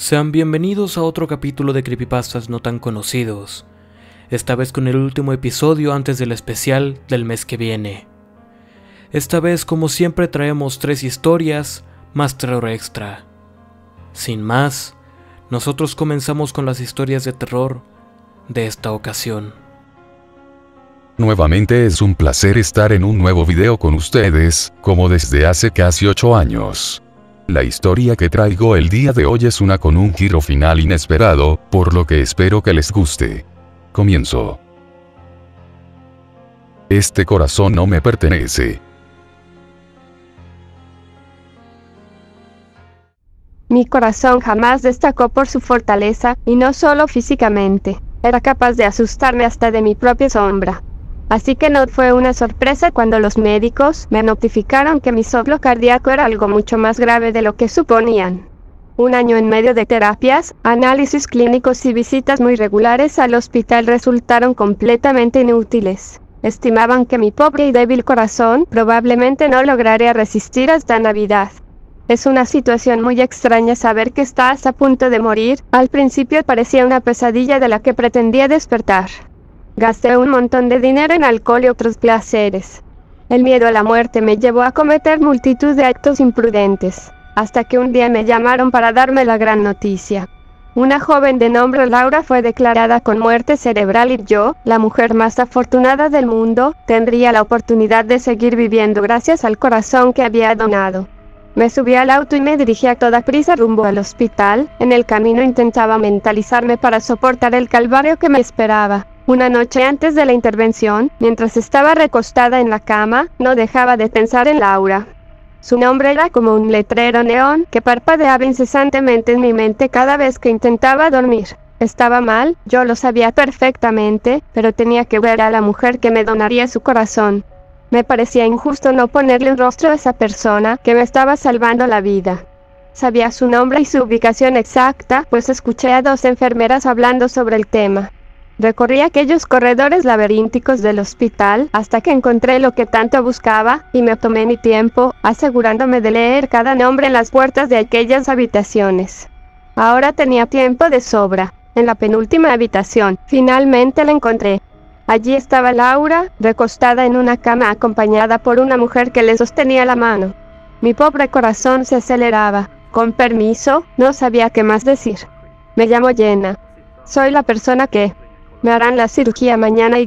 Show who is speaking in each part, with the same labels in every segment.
Speaker 1: Sean bienvenidos a otro capítulo de Creepypastas no tan conocidos, esta vez con el último episodio antes del especial del mes que viene. Esta vez, como siempre, traemos 3 historias más terror extra. Sin más, nosotros comenzamos con las historias de terror de esta ocasión.
Speaker 2: Nuevamente es un placer estar en un nuevo video con ustedes, como desde hace casi 8 años. La historia que traigo el día de hoy es una con un giro final inesperado, por lo que espero que les guste. Comienzo. Este corazón no me pertenece.
Speaker 3: Mi corazón jamás destacó por su fortaleza, y no solo físicamente, era capaz de asustarme hasta de mi propia sombra. Así que no fue una sorpresa cuando los médicos me notificaron que mi soplo cardíaco era algo mucho más grave de lo que suponían. Un año en medio de terapias, análisis clínicos y visitas muy regulares al hospital resultaron completamente inútiles. Estimaban que mi pobre y débil corazón probablemente no lograría resistir hasta Navidad. Es una situación muy extraña saber que estás a punto de morir. Al principio parecía una pesadilla de la que pretendía despertar. Gasté un montón de dinero en alcohol y otros placeres. El miedo a la muerte me llevó a cometer multitud de actos imprudentes, hasta que un día me llamaron para darme la gran noticia. Una joven de nombre Laura fue declarada con muerte cerebral y yo, la mujer más afortunada del mundo, tendría la oportunidad de seguir viviendo gracias al corazón que había donado. Me subí al auto y me dirigí a toda prisa rumbo al hospital. En el camino intentaba mentalizarme para soportar el calvario que me esperaba. Una noche antes de la intervención, mientras estaba recostada en la cama, no dejaba de pensar en Laura. Su nombre era como un letrero neón que parpadeaba incesantemente en mi mente cada vez que intentaba dormir. Estaba mal, yo lo sabía perfectamente, pero tenía que ver a la mujer que me donaría su corazón. Me parecía injusto no ponerle un rostro a esa persona que me estaba salvando la vida. Sabía su nombre y su ubicación exacta, pues escuché a 2 enfermeras hablando sobre el tema. Recorrí aquellos corredores laberínticos del hospital hasta que encontré lo que tanto buscaba, y me tomé mi tiempo, asegurándome de leer cada nombre en las puertas de aquellas habitaciones. Ahora tenía tiempo de sobra. En la penúltima habitación, finalmente la encontré. Allí estaba Laura, recostada en una cama acompañada por una mujer que le sostenía la mano. Mi pobre corazón se aceleraba. Con permiso, no sabía qué más decir. Me llamo Jenna. Soy la persona que me harán la cirugía mañana. Y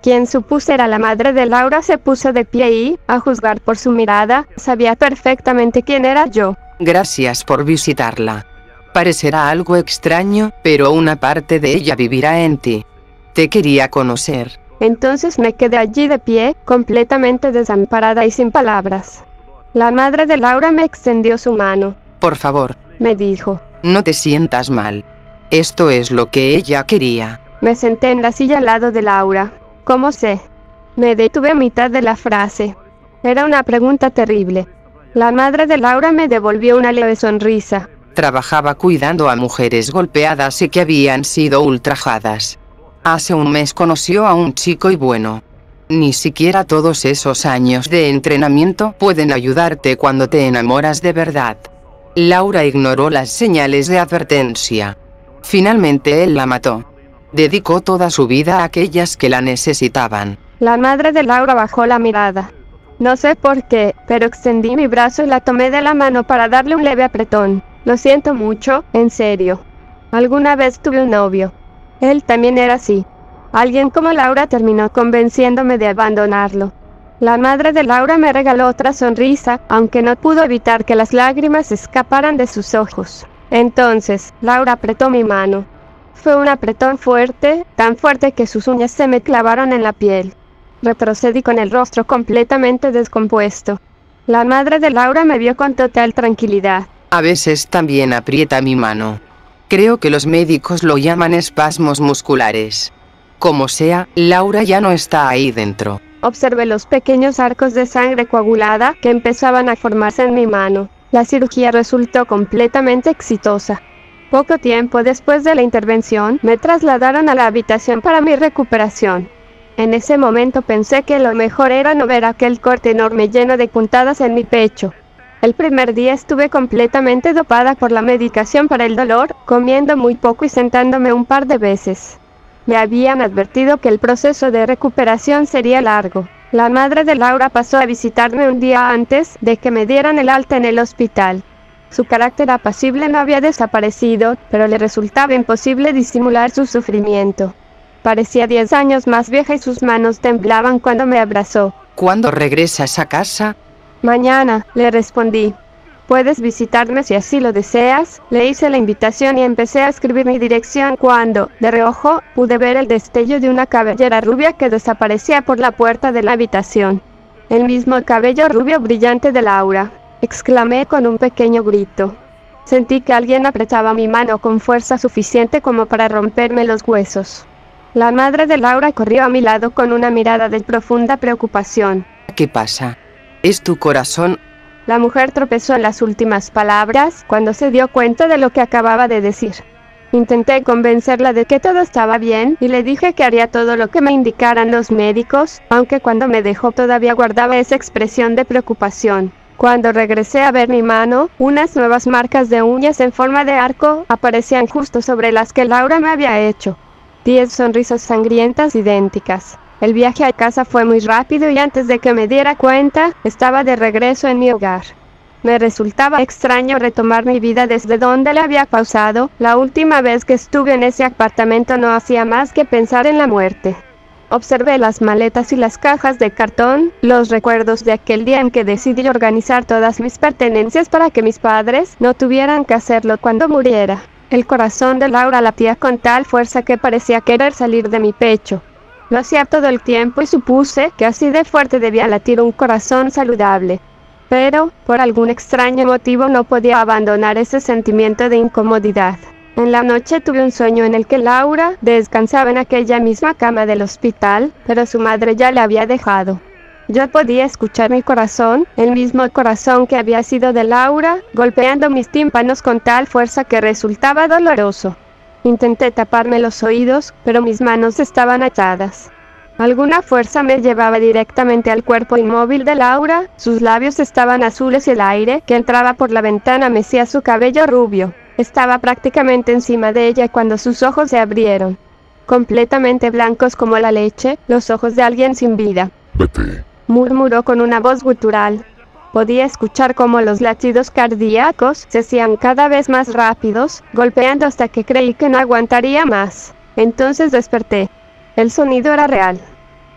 Speaker 3: quien supuse era la madre de Laura se puso de pie y, a juzgar por su mirada, sabía perfectamente quién era yo.
Speaker 4: Gracias por visitarla. Parecerá algo extraño, pero una parte de ella vivirá en ti. Te quería conocer.
Speaker 3: Entonces me quedé allí de pie, completamente desamparada y sin palabras. La madre de Laura me extendió su mano.
Speaker 4: Por favor,
Speaker 3: me dijo,
Speaker 4: no te sientas mal. Esto es lo que ella quería.
Speaker 3: Me senté en la silla al lado de Laura. ¿Cómo sé? Me detuve a mitad de la frase. Era una pregunta terrible. La madre de Laura me devolvió una leve sonrisa.
Speaker 4: Trabajaba cuidando a mujeres golpeadas y que habían sido ultrajadas. Hace un mes conoció a un chico y bueno, ni siquiera todos esos años de entrenamiento pueden ayudarte cuando te enamoras de verdad. Laura ignoró las señales de advertencia. Finalmente él la mató. Dedicó toda su vida a aquellas que la necesitaban.
Speaker 3: La madre de Laura bajó la mirada. No sé por qué, pero extendí mi brazo y la tomé de la mano para darle un leve apretón. Lo siento mucho, en serio. Alguna vez tuve un novio. Él también era así. Alguien como Laura terminó convenciéndome de abandonarlo. La madre de Laura me regaló otra sonrisa, aunque no pudo evitar que las lágrimas escaparan de sus ojos. Entonces, Laura apretó mi mano. Fue un apretón fuerte, tan fuerte que sus uñas se me clavaron en la piel. Retrocedí con el rostro completamente descompuesto. La madre de Laura me vio con total tranquilidad.
Speaker 4: A veces también aprieta mi mano. Creo que los médicos lo llaman espasmos musculares. Como sea, Laura ya no está ahí dentro.
Speaker 3: Observé los pequeños arcos de sangre coagulada que empezaban a formarse en mi mano. La cirugía resultó completamente exitosa. Poco tiempo después de la intervención, me trasladaron a la habitación para mi recuperación. En ese momento pensé que lo mejor era no ver aquel corte enorme lleno de puntadas en mi pecho. El primer día estuve completamente dopada por la medicación para el dolor, comiendo muy poco y sentándome un par de veces. Me habían advertido que el proceso de recuperación sería largo. La madre de Laura pasó a visitarme un día antes de que me dieran el alta en el hospital. Su carácter apacible no había desaparecido, pero le resultaba imposible disimular su sufrimiento. Parecía 10 años más vieja y sus manos temblaban cuando me abrazó.
Speaker 4: ¿Cuándo regresas a casa?
Speaker 3: Mañana, le respondí. Puedes visitarme si así lo deseas. Le hice la invitación y empecé a escribir mi dirección cuando, de reojo, pude ver el destello de una cabellera rubia que desaparecía por la puerta de la habitación. El mismo cabello rubio brillante de Laura, exclamé con un pequeño grito. Sentí que alguien apretaba mi mano con fuerza suficiente como para romperme los huesos. La madre de Laura corrió a mi lado con una mirada de profunda preocupación.
Speaker 4: ¿Qué pasa? ¿Es tu corazón?
Speaker 3: La mujer tropezó en las últimas palabras cuando se dio cuenta de lo que acababa de decir. Intenté convencerla de que todo estaba bien y le dije que haría todo lo que me indicaran los médicos, aunque cuando me dejó todavía guardaba esa expresión de preocupación. Cuando regresé a ver mi mano, unas nuevas marcas de uñas en forma de arco aparecían justo sobre las que Laura me había hecho. 10 sonrisas sangrientas idénticas. El viaje a casa fue muy rápido y antes de que me diera cuenta, estaba de regreso en mi hogar. Me resultaba extraño retomar mi vida desde donde la había pausado. La última vez que estuve en ese apartamento no hacía más que pensar en la muerte. Observé las maletas y las cajas de cartón, los recuerdos de aquel día en que decidí organizar todas mis pertenencias para que mis padres no tuvieran que hacerlo cuando muriera. El corazón de Laura latía con tal fuerza que parecía querer salir de mi pecho. Lo hacía todo el tiempo y supuse que así de fuerte debía latir un corazón saludable. Pero, por algún extraño motivo no podía abandonar ese sentimiento de incomodidad. En la noche tuve un sueño en el que Laura descansaba en aquella misma cama del hospital, pero su madre ya la había dejado. Yo podía escuchar mi corazón, el mismo corazón que había sido de Laura, golpeando mis tímpanos con tal fuerza que resultaba doloroso. Intenté taparme los oídos, pero mis manos estaban atadas. Alguna fuerza me llevaba directamente al cuerpo inmóvil de Laura, sus labios estaban azules y el aire que entraba por la ventana mecía su cabello rubio. Estaba prácticamente encima de ella cuando sus ojos se abrieron. Completamente blancos como la leche, los ojos de alguien sin vida.
Speaker 2: Vete.
Speaker 3: Murmuró con una voz gutural. Podía escuchar cómo los latidos cardíacos se hacían cada vez más rápidos, golpeando hasta que creí que no aguantaría más. Entonces desperté. El sonido era real.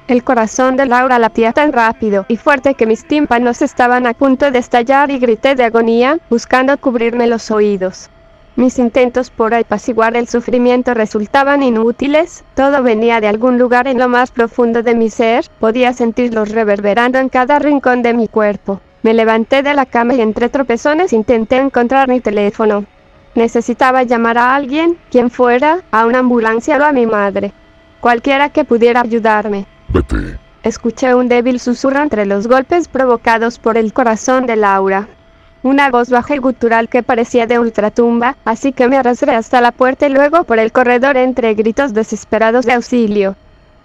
Speaker 3: El corazón de Laura latía tan rápido y fuerte que mis tímpanos estaban a punto de estallar y grité de agonía, buscando cubrirme los oídos. Mis intentos por apaciguar el sufrimiento resultaban inútiles, todo venía de algún lugar en lo más profundo de mi ser, podía sentirlos reverberando en cada rincón de mi cuerpo. Me levanté de la cama y entre tropezones intenté encontrar mi teléfono. Necesitaba llamar a alguien, quien fuera, a una ambulancia o a mi madre. Cualquiera que pudiera ayudarme.
Speaker 2: Vete.
Speaker 3: Escuché un débil susurro entre los golpes provocados por el corazón de Laura. Una voz baja y gutural que parecía de ultratumba, así que me arrastré hasta la puerta y luego por el corredor entre gritos desesperados de auxilio.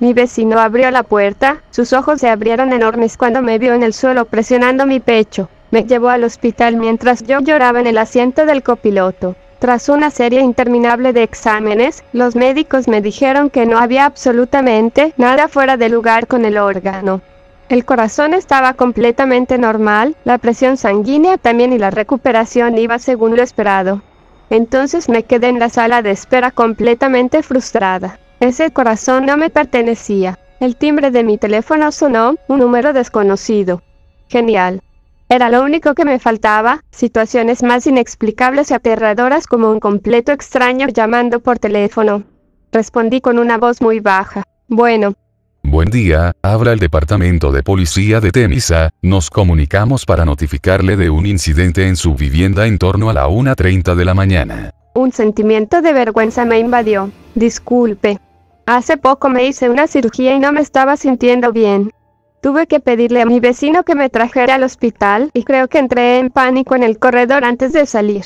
Speaker 3: Mi vecino abrió la puerta, sus ojos se abrieron enormes cuando me vio en el suelo presionando mi pecho. Me llevó al hospital mientras yo lloraba en el asiento del copiloto. Tras una serie interminable de exámenes, los médicos me dijeron que no había absolutamente nada fuera de lugar con el órgano. El corazón estaba completamente normal, la presión sanguínea también y la recuperación iba según lo esperado. Entonces me quedé en la sala de espera completamente frustrada. Ese corazón no me pertenecía. El timbre de mi teléfono sonó, un número desconocido. Genial. Era lo único que me faltaba, situaciones más inexplicables y aterradoras como un completo extraño llamando por teléfono. Respondí con una voz muy baja. Bueno.
Speaker 2: Buen día, habla el departamento de policía de Temisa, nos comunicamos para notificarle de un incidente en su vivienda en torno a la 1:30 de la mañana.
Speaker 3: Un sentimiento de vergüenza me invadió. Disculpe. Hace poco me hice una cirugía y no me estaba sintiendo bien. Tuve que pedirle a mi vecino que me trajera al hospital y creo que entré en pánico en el corredor antes de salir.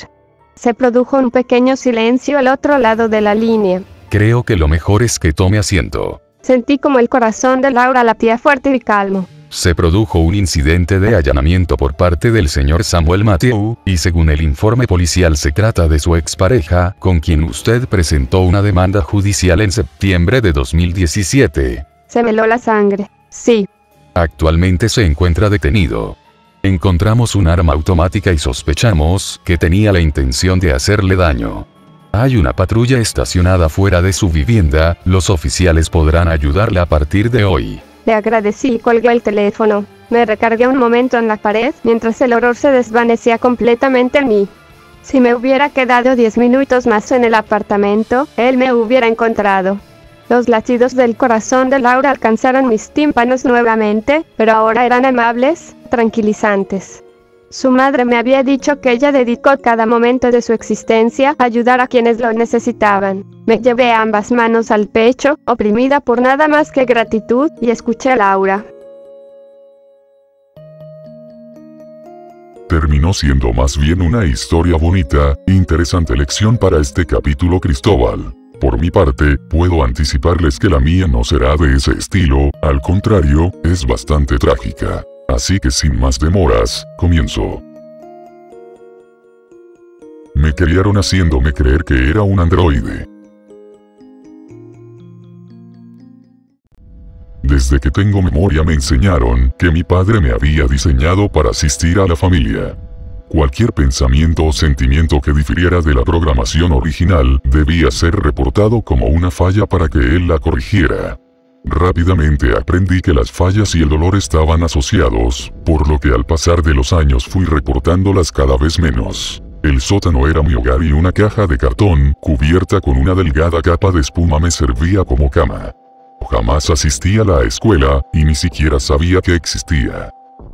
Speaker 3: Se produjo un pequeño silencio al otro lado de la línea.
Speaker 2: Creo que lo mejor es que tome asiento.
Speaker 3: Sentí como el corazón de Laura latía fuerte y calmo.
Speaker 2: se produjo un incidente de allanamiento por parte del señor Samuel Matthew, y según el informe policial se trata de su expareja, con quien usted presentó una demanda judicial en septiembre de 2017.
Speaker 3: Se me heló la sangre. Sí.
Speaker 2: Actualmente se encuentra detenido. Encontramos un arma automática y sospechamos que tenía la intención de hacerle daño. Hay una patrulla estacionada fuera de su vivienda, los oficiales podrán ayudarle a partir de hoy.
Speaker 3: Le agradecí y colgué el teléfono. Me recargué un momento en la pared, mientras el horror se desvanecía completamente en mí. Si me hubiera quedado 10 minutos más en el apartamento, él me hubiera encontrado. Los latidos del corazón de Laura alcanzaron mis tímpanos nuevamente, pero ahora eran amables, tranquilizantes. Su madre me había dicho que ella dedicó cada momento de su existencia a ayudar a quienes lo necesitaban. Me llevé ambas manos al pecho, oprimida por nada más que gratitud, y escuché a Laura.
Speaker 5: Terminó siendo más bien una historia bonita, interesante lección para este capítulo, Cristóbal. Por mi parte, puedo anticiparles que la mía no será de ese estilo, al contrario, es bastante trágica. Así que sin más demoras, comienzo. Me criaron haciéndome creer que era un androide. Desde que tengo memoria me enseñaron que mi padre me había diseñado para asistir a la familia. Cualquier pensamiento o sentimiento que difiriera de la programación original debía ser reportado como una falla para que él la corrigiera. Rápidamente aprendí que las fallas y el dolor estaban asociados, por lo que al pasar de los años fui reportándolas cada vez menos. El sótano era mi hogar y una caja de cartón, cubierta con una delgada capa de espuma, me servía como cama. Jamás asistí a la escuela, y ni siquiera sabía que existía.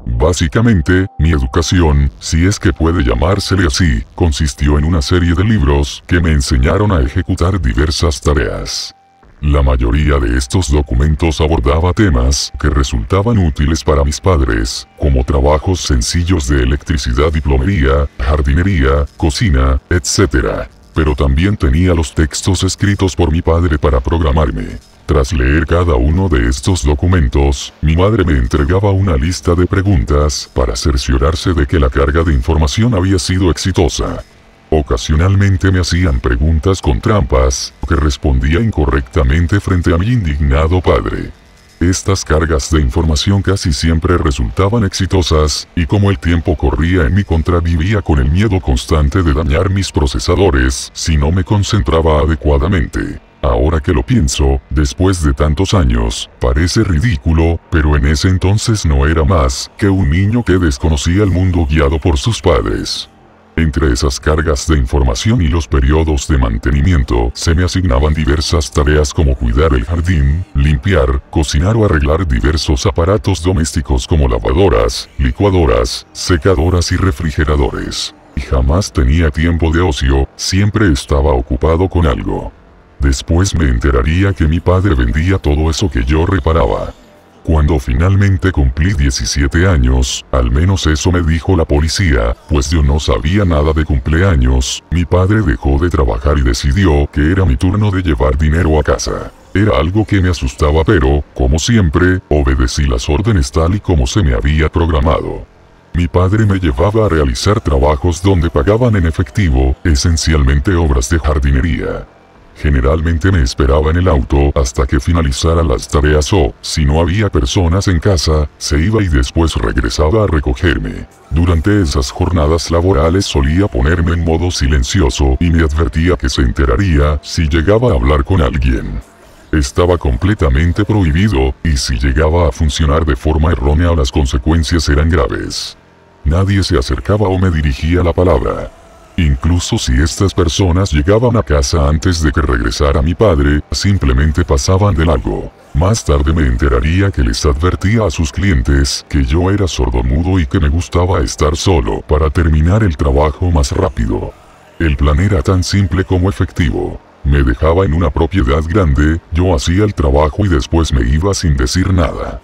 Speaker 5: Básicamente, mi educación, si es que puede llamársele así, consistió en una serie de libros que me enseñaron a ejecutar diversas tareas. La mayoría de estos documentos abordaba temas que resultaban útiles para mis padres, como trabajos sencillos de electricidad y plomería, jardinería, cocina, etc. Pero también tenía los textos escritos por mi padre para programarme. Tras leer cada uno de estos documentos, mi madre me entregaba una lista de preguntas para cerciorarse de que la carga de información había sido exitosa. Ocasionalmente me hacían preguntas con trampas, que respondía incorrectamente frente a mi indignado padre. Estas cargas de información casi siempre resultaban exitosas, y como el tiempo corría en mi contra vivía con el miedo constante de dañar mis procesadores si no me concentraba adecuadamente. Ahora que lo pienso, después de tantos años, parece ridículo, pero en ese entonces no era más que un niño que desconocía el mundo guiado por sus padres. Entre esas cargas de información y los periodos de mantenimiento, se me asignaban diversas tareas como cuidar el jardín, limpiar, cocinar o arreglar diversos aparatos domésticos como lavadoras, licuadoras, secadoras y refrigeradores. Y jamás tenía tiempo de ocio, siempre estaba ocupado con algo. Después me enteraría que mi padre vendía todo eso que yo reparaba. Cuando finalmente cumplí 17 años, al menos eso me dijo la policía, pues yo no sabía nada de cumpleaños, mi padre dejó de trabajar y decidió que era mi turno de llevar dinero a casa. Era algo que me asustaba, pero, como siempre, obedecí las órdenes tal y como se me había programado. Mi padre me llevaba a realizar trabajos donde pagaban en efectivo, esencialmente obras de jardinería. Generalmente me esperaba en el auto hasta que finalizara las tareas o, si no había personas en casa, se iba y después regresaba a recogerme. Durante esas jornadas laborales solía ponerme en modo silencioso y me advertía que se enteraría si llegaba a hablar con alguien. Estaba completamente prohibido, y si llegaba a funcionar de forma errónea las consecuencias eran graves. Nadie se acercaba o me dirigía la palabra. Incluso si estas personas llegaban a casa antes de que regresara mi padre, simplemente pasaban de largo. Más tarde me enteraría que les advertía a sus clientes que yo era sordomudo y que me gustaba estar solo para terminar el trabajo más rápido. El plan era tan simple como efectivo. Me dejaba en una propiedad grande, yo hacía el trabajo y después me iba sin decir nada.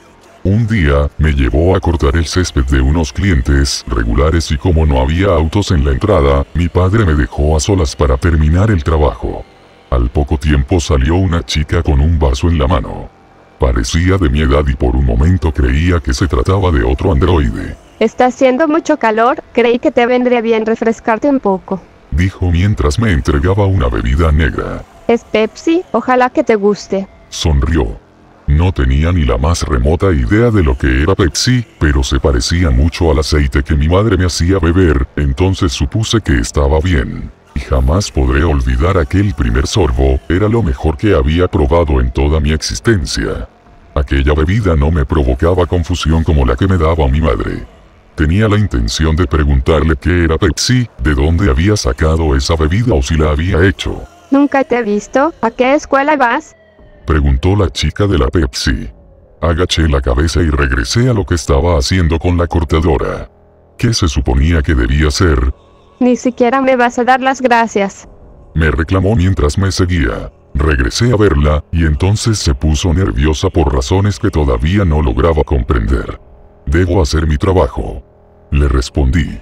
Speaker 5: Un día, me llevó a cortar el césped de unos clientes regulares y como no había autos en la entrada, mi padre me dejó a solas para terminar el trabajo. Al poco tiempo salió una chica con un vaso en la mano. Parecía de mi edad y por un momento creía que se trataba de otro androide.
Speaker 3: Está haciendo mucho calor, creí que te vendría bien refrescarte un poco.
Speaker 5: Dijo mientras me entregaba una bebida negra.
Speaker 3: Es Pepsi, ojalá que te guste.
Speaker 5: Sonrió. No tenía ni la más remota idea de lo que era Pepsi, pero se parecía mucho al aceite que mi madre me hacía beber, entonces supuse que estaba bien. Y jamás podré olvidar aquel primer sorbo, era lo mejor que había probado en toda mi existencia. Aquella bebida no me provocaba confusión como la que me daba mi madre. Tenía la intención de preguntarle qué era Pepsi, de dónde había sacado esa bebida o si la había hecho.
Speaker 3: Nunca te he visto, ¿a qué escuela vas?
Speaker 5: Preguntó la chica de la Pepsi. Agaché la cabeza y regresé a lo que estaba haciendo con la cortadora. ¿Qué se suponía que debía hacer?
Speaker 3: Ni siquiera me vas a dar las gracias.
Speaker 5: Me reclamó mientras me seguía. Regresé a verla, y entonces se puso nerviosa por razones que todavía no lograba comprender. Debo hacer mi trabajo. Le respondí.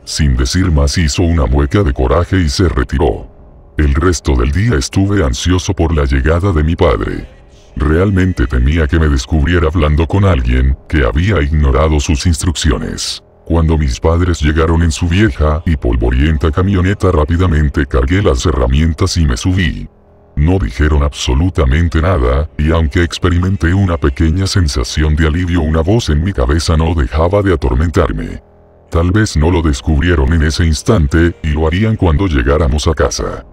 Speaker 5: Sin decir más hizo una mueca de coraje y se retiró. El resto del día estuve ansioso por la llegada de mi padre. Realmente temía que me descubriera hablando con alguien que había ignorado sus instrucciones. Cuando mis padres llegaron en su vieja y polvorienta camioneta rápidamente cargué las herramientas y me subí. No dijeron absolutamente nada, y aunque experimenté una pequeña sensación de alivio, una voz en mi cabeza no dejaba de atormentarme. Tal vez no lo descubrieron en ese instante, y lo harían cuando llegáramos a casa.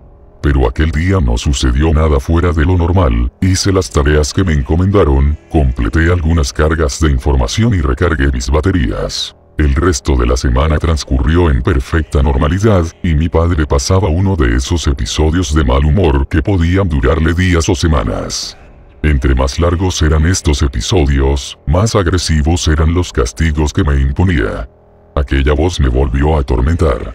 Speaker 5: Pero aquel día no sucedió nada fuera de lo normal, hice las tareas que me encomendaron, completé algunas cargas de información y recargué mis baterías. El resto de la semana transcurrió en perfecta normalidad, y mi padre pasaba uno de esos episodios de mal humor que podían durarle días o semanas. Entre más largos eran estos episodios, más agresivos eran los castigos que me imponía. Aquella voz me volvió a atormentar.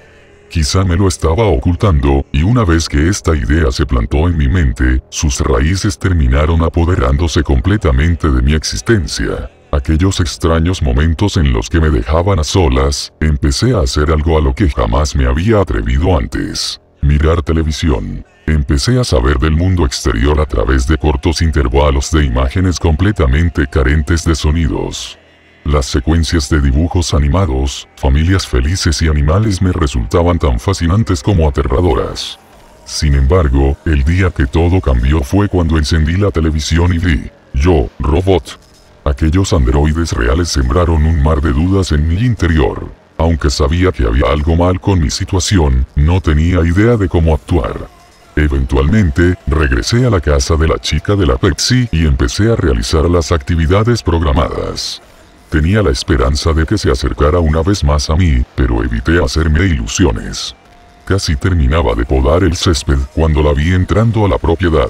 Speaker 5: Quizá me lo estaba ocultando, y una vez que esta idea se plantó en mi mente, sus raíces terminaron apoderándose completamente de mi existencia. Aquellos extraños momentos en los que me dejaban a solas, empecé a hacer algo a lo que jamás me había atrevido antes. Mirar televisión. Empecé a saber del mundo exterior a través de cortos intervalos de imágenes completamente carentes de sonidos. Las secuencias de dibujos animados, familias felices y animales me resultaban tan fascinantes como aterradoras. Sin embargo, el día que todo cambió fue cuando encendí la televisión y vi, Yo, Robot. Aquellos androides reales sembraron un mar de dudas en mi interior. Aunque sabía que había algo mal con mi situación, no tenía idea de cómo actuar. Eventualmente, regresé a la casa de la chica de la Pepsi y empecé a realizar las actividades programadas. Tenía la esperanza de que se acercara una vez más a mí, pero evité hacerme ilusiones. Casi terminaba de podar el césped cuando la vi entrando a la propiedad.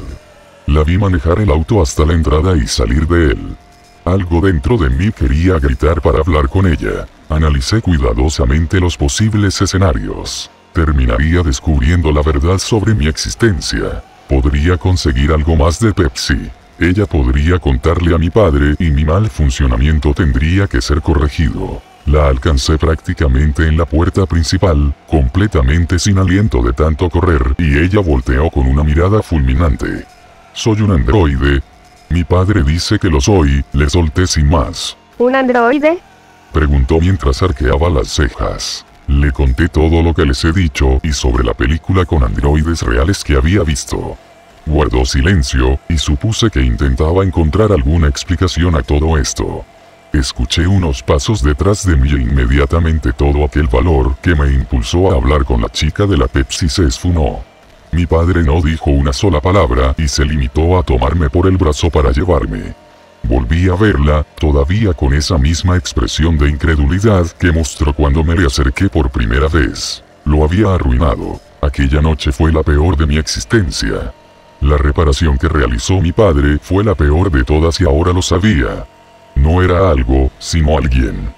Speaker 5: La vi manejar el auto hasta la entrada y salir de él. Algo dentro de mí quería gritar para hablar con ella. Analicé cuidadosamente los posibles escenarios. Terminaría descubriendo la verdad sobre mi existencia. Podría conseguir algo más de Pepsi. Ella podría contarle a mi padre y mi mal funcionamiento tendría que ser corregido. La alcancé prácticamente en la puerta principal, completamente sin aliento de tanto correr, y ella volteó con una mirada fulminante. ¿Soy un androide? Mi padre dice que lo soy, le solté sin más.
Speaker 3: ¿Un androide?
Speaker 5: Preguntó mientras arqueaba las cejas. Le conté todo lo que les he dicho y sobre la película con androides reales que había visto. Guardó silencio, y supuse que intentaba encontrar alguna explicación a todo esto. Escuché unos pasos detrás de mí e inmediatamente todo aquel valor que me impulsó a hablar con la chica de la Pepsi se esfumó. Mi padre no dijo una sola palabra y se limitó a tomarme por el brazo para llevarme. Volví a verla, todavía con esa misma expresión de incredulidad que mostró cuando me le acerqué por primera vez. Lo había arruinado. Aquella noche fue la peor de mi existencia. La reparación que realizó mi padre fue la peor de todas y ahora lo sabía. No era algo, sino alguien.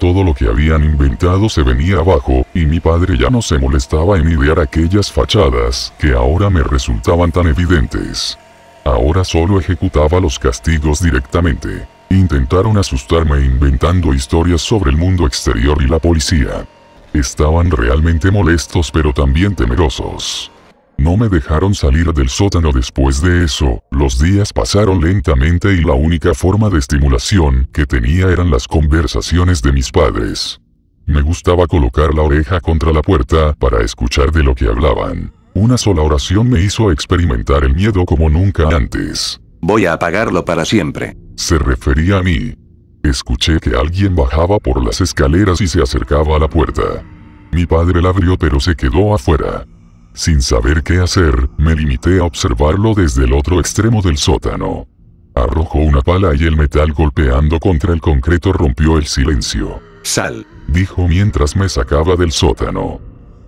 Speaker 5: Todo lo que habían inventado se venía abajo, y mi padre ya no se molestaba en idear aquellas fachadas que ahora me resultaban tan evidentes. Ahora solo ejecutaba los castigos directamente. Intentaron asustarme inventando historias sobre el mundo exterior y la policía. Estaban realmente molestos pero también temerosos. No me dejaron salir del sótano después de eso. Los días pasaron lentamente y la única forma de estimulación que tenía eran las conversaciones de mis padres. Me gustaba colocar la oreja contra la puerta para escuchar de lo que hablaban. Una sola oración me hizo experimentar el miedo como nunca antes.
Speaker 6: Voy a apagarlo para siempre.
Speaker 5: Se refería a mí. Escuché que alguien bajaba por las escaleras y se acercaba a la puerta. Mi padre la abrió pero se quedó afuera. Sin saber qué hacer, me limité a observarlo desde el otro extremo del sótano. Arrojó una pala y el metal golpeando contra el concreto rompió el silencio.
Speaker 6: Sal,
Speaker 5: dijo mientras me sacaba del sótano.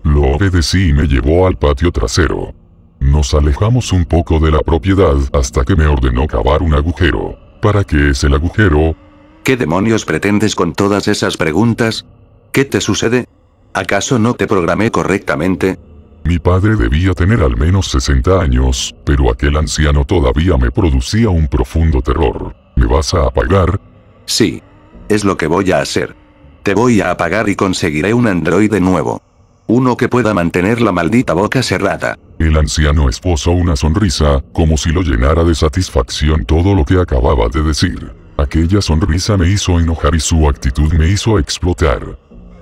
Speaker 5: Lo obedecí y me llevó al patio trasero. Nos alejamos un poco de la propiedad hasta que me ordenó cavar un agujero. ¿Para qué es el agujero?
Speaker 6: ¿Qué demonios pretendes con todas esas preguntas? ¿Qué te sucede? ¿Acaso no te programé correctamente?
Speaker 5: Mi padre debía tener al menos 60 años, pero aquel anciano todavía me producía un profundo terror. ¿Me vas a apagar?
Speaker 6: Sí. Es lo que voy a hacer. Te voy a apagar y conseguiré un androide nuevo. Uno que pueda mantener la maldita boca cerrada.
Speaker 5: El anciano esbozó una sonrisa, como si lo llenara de satisfacción todo lo que acababa de decir. Aquella sonrisa me hizo enojar y su actitud me hizo explotar.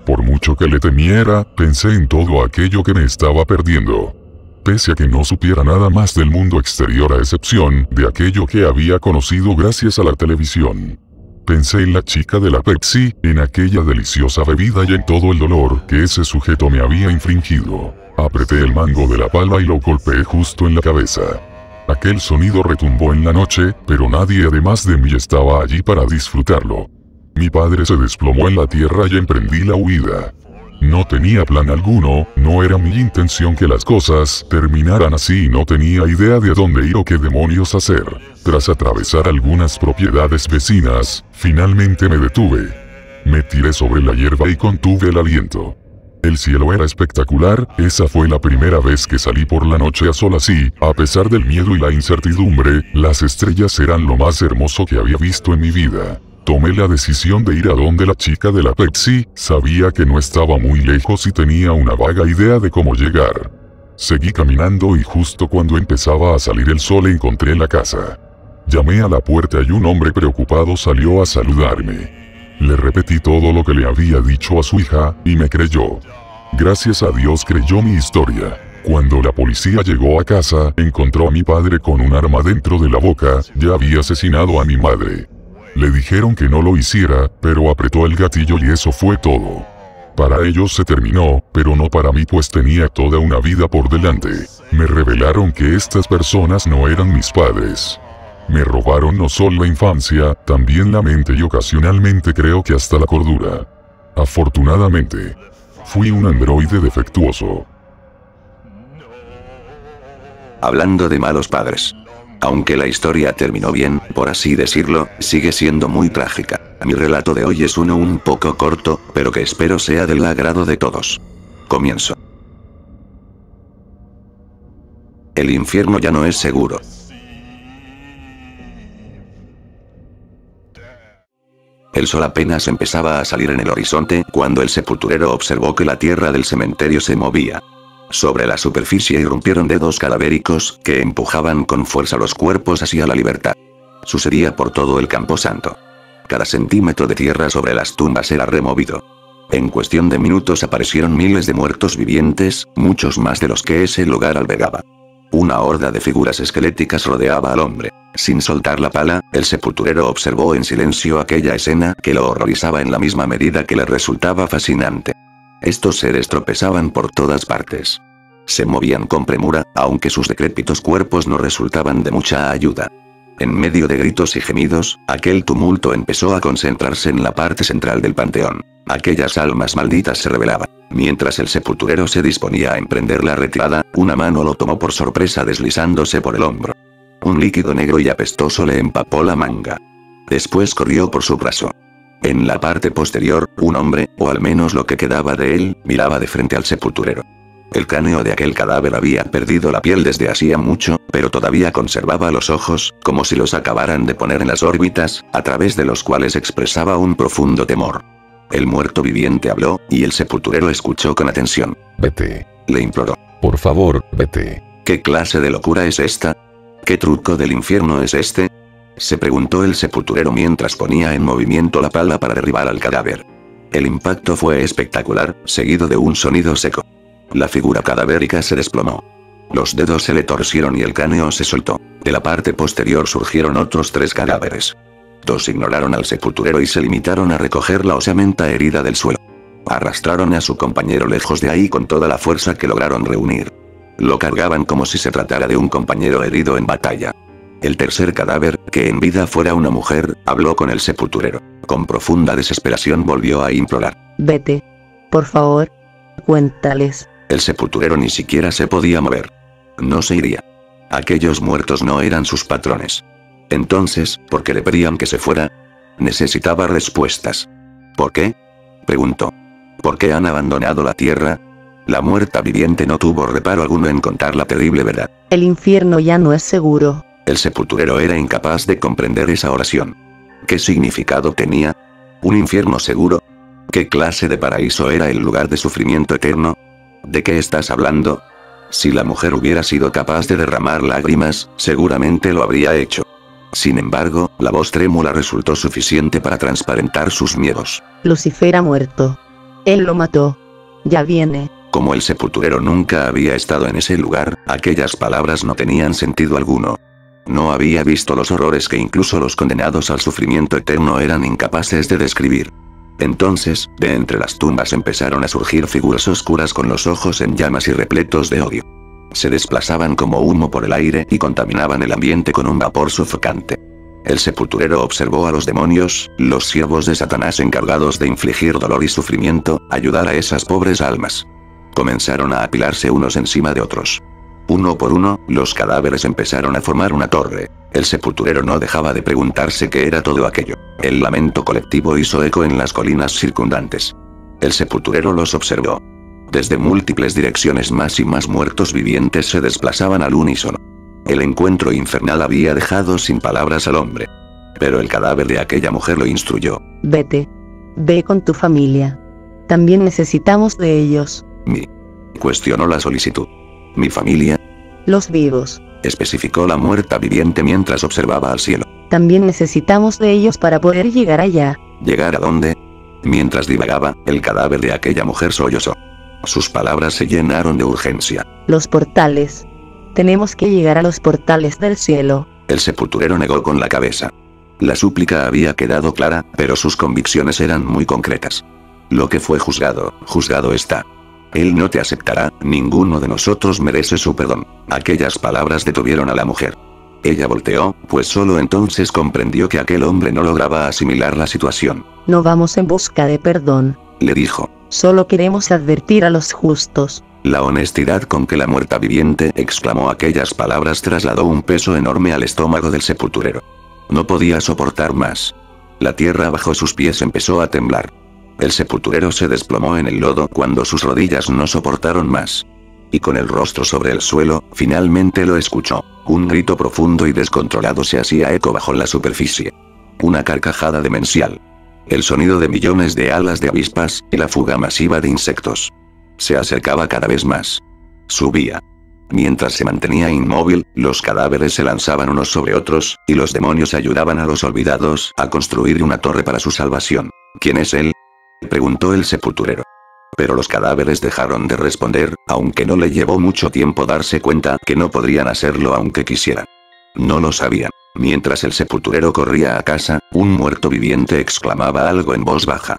Speaker 5: Por mucho que le temiera, pensé en todo aquello que me estaba perdiendo. Pese a que no supiera nada más del mundo exterior a excepción de aquello que había conocido gracias a la televisión. Pensé en la chica de la Pepsi, en aquella deliciosa bebida y en todo el dolor que ese sujeto me había infringido. Apreté el mango de la pala y lo golpeé justo en la cabeza. Aquel sonido retumbó en la noche, pero nadie además de mí estaba allí para disfrutarlo. Mi padre se desplomó en la tierra y emprendí la huida. No tenía plan alguno, no era mi intención que las cosas terminaran así y no tenía idea de a dónde ir o qué demonios hacer. Tras atravesar algunas propiedades vecinas, finalmente me detuve. Me tiré sobre la hierba y contuve el aliento. El cielo era espectacular, esa fue la primera vez que salí por la noche a solas y, a pesar del miedo y la incertidumbre, las estrellas eran lo más hermoso que había visto en mi vida. Tomé la decisión de ir a donde la chica de la Pepsi, sabía que no estaba muy lejos y tenía una vaga idea de cómo llegar. Seguí caminando y justo cuando empezaba a salir el sol encontré la casa. Llamé a la puerta y un hombre preocupado salió a saludarme. Le repetí todo lo que le había dicho a su hija, y me creyó. Gracias a Dios creyó mi historia. Cuando la policía llegó a casa, encontró a mi padre con un arma dentro de la boca, ya había asesinado a mi madre. Le dijeron que no lo hiciera, pero apretó el gatillo y eso fue todo. Para ellos se terminó, pero no para mí pues tenía toda una vida por delante. Me revelaron que estas personas no eran mis padres. Me robaron no solo la infancia, también la mente y ocasionalmente creo que hasta la cordura. Afortunadamente, fui un androide defectuoso.
Speaker 6: Hablando de malos padres. Aunque la historia terminó bien, por así decirlo, sigue siendo muy trágica. Mi relato de hoy es uno un poco corto, pero que espero sea del agrado de todos. Comienzo. El infierno ya no es seguro. El sol apenas empezaba a salir en el horizonte cuando el sepulturero observó que la tierra del cementerio se movía. Sobre la superficie irrumpieron dedos cadavéricos que empujaban con fuerza los cuerpos hacia la libertad. Sucedía por todo el camposanto. Cada centímetro de tierra sobre las tumbas era removido. En cuestión de minutos aparecieron miles de muertos vivientes, muchos más de los que ese lugar albergaba. Una horda de figuras esqueléticas rodeaba al hombre. Sin soltar la pala, el sepulturero observó en silencio aquella escena que lo horrorizaba en la misma medida que le resultaba fascinante. Estos seres tropezaban por todas partes. Se movían con premura, aunque sus decrépitos cuerpos no resultaban de mucha ayuda. En medio de gritos y gemidos, aquel tumulto empezó a concentrarse en la parte central del panteón. Aquellas almas malditas se rebelaban. Mientras el sepulturero se disponía a emprender la retirada, una mano lo tomó por sorpresa deslizándose por el hombro. Un líquido negro y apestoso le empapó la manga. Después corrió por su brazo. En la parte posterior, un hombre, o al menos lo que quedaba de él, miraba de frente al sepulturero. El cráneo de aquel cadáver había perdido la piel desde hacía mucho, pero todavía conservaba los ojos, como si los acabaran de poner en las órbitas, a través de los cuales expresaba un profundo temor. El muerto viviente habló, y el sepulturero escuchó con atención.
Speaker 2: Vete.
Speaker 6: Le imploró.
Speaker 2: Por favor, vete.
Speaker 6: ¿Qué clase de locura es esta? ¿Qué truco del infierno es este? Se preguntó el sepulturero mientras ponía en movimiento la pala para derribar al cadáver. El impacto fue espectacular, seguido de un sonido seco. La figura cadavérica se desplomó. Los dedos se le torcieron y el cráneo se soltó. De la parte posterior surgieron otros 3 cadáveres. 2 ignoraron al sepulturero y se limitaron a recoger la osamenta herida del suelo. Arrastraron a su compañero lejos de ahí con toda la fuerza que lograron reunir. Lo cargaban como si se tratara de un compañero herido en batalla. El tercer cadáver, que en vida fuera una mujer, habló con el sepulturero. Con profunda desesperación volvió a implorar.
Speaker 7: Vete. Por favor. Cuéntales.
Speaker 6: El sepulturero ni siquiera se podía mover. No se iría. Aquellos muertos no eran sus patrones. Entonces, ¿por qué le pedían que se fuera? Necesitaba respuestas. ¿Por qué? Preguntó. ¿Por qué han abandonado la tierra? La muerta viviente no tuvo reparo alguno en contar la terrible verdad.
Speaker 7: El infierno ya no es seguro.
Speaker 6: El sepulturero era incapaz de comprender esa oración. ¿Qué significado tenía? ¿Un infierno seguro? ¿Qué clase de paraíso era el lugar de sufrimiento eterno? ¿De qué estás hablando? Si la mujer hubiera sido capaz de derramar lágrimas, seguramente lo habría hecho. Sin embargo, la voz trémula resultó suficiente para transparentar sus miedos.
Speaker 7: Lucifer ha muerto. Él lo mató. Ya viene.
Speaker 6: Como el sepulturero nunca había estado en ese lugar, aquellas palabras no tenían sentido alguno. No había visto los horrores que incluso los condenados al sufrimiento eterno eran incapaces de describir. Entonces, de entre las tumbas empezaron a surgir figuras oscuras con los ojos en llamas y repletos de odio. Se desplazaban como humo por el aire y contaminaban el ambiente con un vapor sofocante. El sepulturero observó a los demonios, los siervos de Satanás encargados de infligir dolor y sufrimiento, ayudar a esas pobres almas. Comenzaron a apilarse unos encima de otros. Uno por uno, los cadáveres empezaron a formar una torre. El sepulturero no dejaba de preguntarse qué era todo aquello. El lamento colectivo hizo eco en las colinas circundantes. El sepulturero los observó. Desde múltiples direcciones más y más muertos vivientes se desplazaban al unísono. El encuentro infernal había dejado sin palabras al hombre. Pero el cadáver de aquella mujer lo instruyó.
Speaker 7: Vete. Ve con tu familia. También necesitamos de ellos.
Speaker 6: Cuestionó la solicitud. ¿Mi familia?
Speaker 7: Los vivos.
Speaker 6: Especificó la muerta viviente mientras observaba al cielo.
Speaker 7: También necesitamos de ellos para poder llegar allá.
Speaker 6: ¿Llegar a dónde? Mientras divagaba, el cadáver de aquella mujer sollozó. Sus palabras se llenaron de urgencia.
Speaker 7: Los portales. Tenemos que llegar a los portales del cielo.
Speaker 6: El sepulturero negó con la cabeza. La súplica había quedado clara, pero sus convicciones eran muy concretas. Lo que fue juzgado, juzgado está. Él no te aceptará, ninguno de nosotros merece su perdón. Aquellas palabras detuvieron a la mujer. Ella volteó, pues solo entonces comprendió que aquel hombre no lograba asimilar la situación.
Speaker 7: No vamos en busca de perdón.
Speaker 6: Le dijo.
Speaker 7: Solo queremos advertir a los justos.
Speaker 6: La honestidad con que la muerta viviente exclamó aquellas palabras trasladó un peso enorme al estómago del sepulturero. No podía soportar más. La tierra bajo sus pies empezó a temblar. El sepulturero se desplomó en el lodo cuando sus rodillas no soportaron más. Y con el rostro sobre el suelo, finalmente lo escuchó. Un grito profundo y descontrolado se hacía eco bajo la superficie. Una carcajada demencial. El sonido de millones de alas de avispas, y la fuga masiva de insectos. Se acercaba cada vez más. Subía. Mientras se mantenía inmóvil, los cadáveres se lanzaban unos sobre otros, y los demonios ayudaban a los olvidados a construir una torre para su salvación. ¿Quién es él?, preguntó el sepulturero. Pero los cadáveres dejaron de responder, aunque no le llevó mucho tiempo darse cuenta que no podrían hacerlo aunque quisieran. No lo sabían. Mientras el sepulturero corría a casa, un muerto viviente exclamaba algo en voz baja.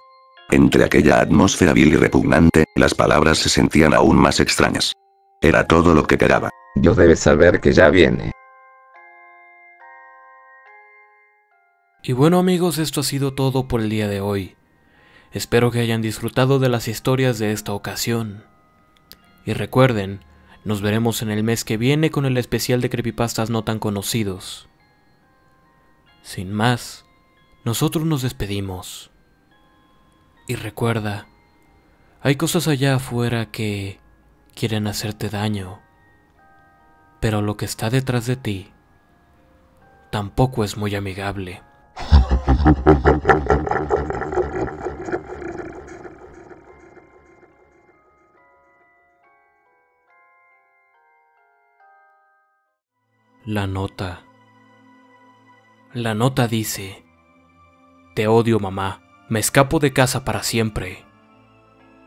Speaker 6: Entre aquella atmósfera vil y repugnante, las palabras se sentían aún más extrañas. Era todo lo que quedaba.
Speaker 8: Dios debe saber que ya viene.
Speaker 1: Y bueno amigos, esto ha sido todo por el día de hoy. Espero que hayan disfrutado de las historias de esta ocasión. Y recuerden, nos veremos en el mes que viene con el especial de creepypastas no tan conocidos. Sin más, nosotros nos despedimos. Y recuerda, hay cosas allá afuera que quieren hacerte daño, pero lo que está detrás de ti tampoco es muy amigable. La nota. La nota dice: Te odio, mamá. Me escapo de casa para siempre.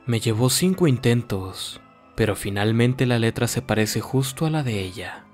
Speaker 1: Me llevó 5 intentos, pero finalmente la letra se parece justo a la de ella.